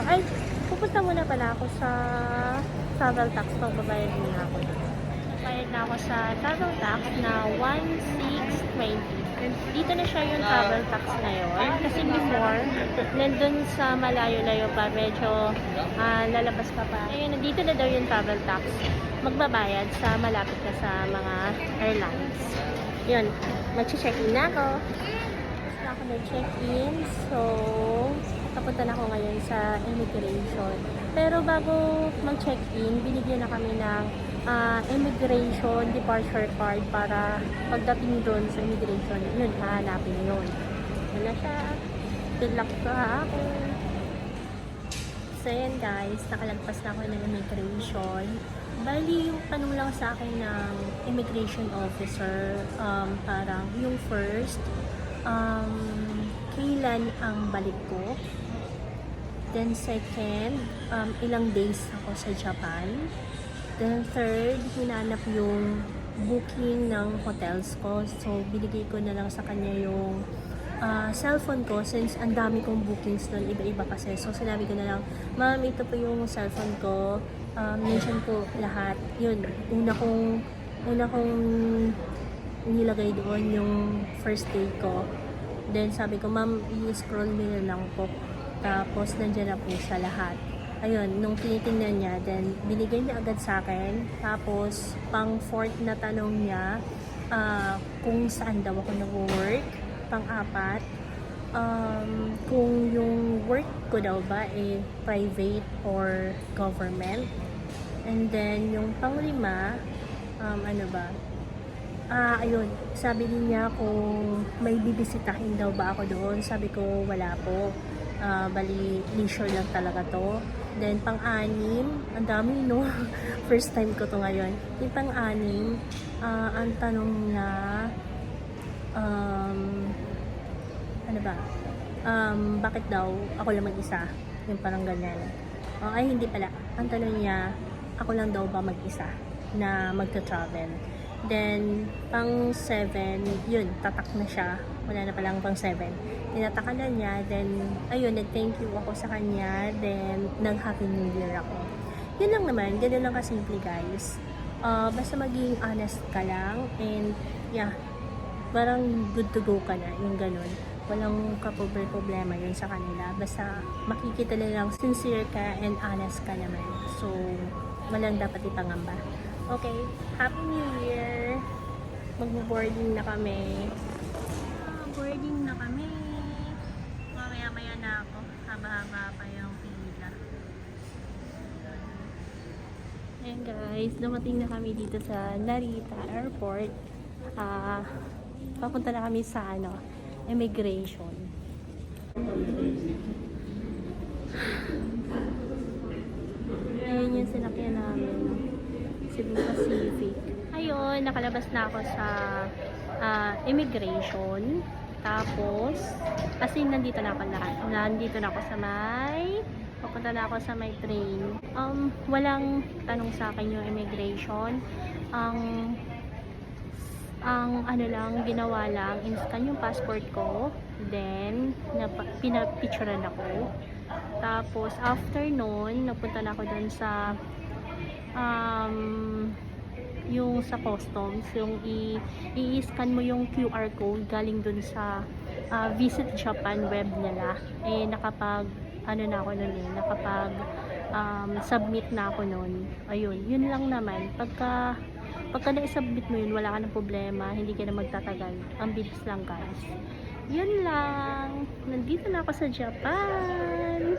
Ay, pupunta muna pala ako sa travel tax. Magbabayad muna ako. Bayad na ako sa travel tax na 1,620. Dito na siya yung travel tax ngayon. Kasi before, nandun sa malayo-layo pa, medyo lalabas pa pa. Ayun, nandito na daw yung travel tax. Magbabayad sa malapit na sa mga airlines. Yun, mag-check-in na ako. Tapos na ako nag-check-in. So, papunta na ako ngayon sa immigration. Pero bago mag-check-in, binigyan na kami ng immigration departure card para pagdating doon sa immigration, yun, hahanapin yun. Yun na siya. Good luck sa ako. So yan guys, nakalagpas na ako ng immigration. Bali, yung tanong lang sa akin ng immigration officer, parang yung first, kailan ang balik ko? Then second, ilang days ako sa Japan. Then third, hinanap yung booking ng hotels ko. So, binigay ko na lang sa kanya yung cellphone ko since ang dami kong bookings nun, iba-iba kasi. So, sinabi ko na lang, ma'am, ito po yung cellphone ko. Mention ko lahat. Yun, una kong nilagay doon yung first day ko. Then, sabi ko, ma'am, i-scroll nyo na lang po. Tapos, nandiyan na po siya lahat. Ayun, nung tinitingnan niya, then binigay niya agad sa akin. Tapos, pang fourth na tanong niya, kung saan daw ako nag-work. Pang-apat, kung yung work ko daw ba private or government. And then, yung pang-lima, ano ba? Ayun, sabi niya kung may bibisitahin daw ba ako doon. Sabi ko, wala po. Bali, leisure lang talaga to. Then, pang-anim, ang dami, no? First time ko to ngayon. Yung pang-anim, ang tanong na, ano ba? Bakit daw ako lang mag-isa? Yung parang ganyan. Ay, hindi pala. Ang tanong niya, ako lang daw ba mag-isa na magta-travel? Then, pang-7, yun, tatak na siya. Wala na palang pang-7. Tinatakan na niya, then, ayun, nag-thank you ako sa kanya, then, nag-happy new year ako. Yun lang naman, ganun lang kasimple guys. Basta maging honest ka lang, and, yeah, parang good to go ka na, yung ganun. Walang problema yun sa kanila. Basta, makikita nilang sincere ka and honest ka naman. So, walang dapat ipangamba. Okay, Happy New Year! Mag-boarding na kami. Boarding na kami. Mamaya-maya na ako. Haba-haba pa yung pila. Ayan guys, dumating na kami dito sa Narita Airport. Papunta na kami sa immigration. Ayan yung sinakyan namin. Cebu Pacific. Ayun, nakalabas na ako sa immigration. Tapos, kasi nandito na ako lahat. Nandito na ako sa papunta na ako sa may train. Walang tanong sa akin yung immigration. Ang ano lang, ginawa lang, in-scan yung passport ko. Then, pinapicturean ako. Tapos, after nun, napunta na ako dun sa yung sa customs, yung i-scan mo yung QR code galing dun sa Visit Japan web nila. Nakapag submit na ako nun. Ayun, yun lang naman. Pagka na-submit mo yun, wala ka ng problema, hindi ka na magtatagal. Ang bilis lang guys. Yun lang. Nandito na ako sa Japan.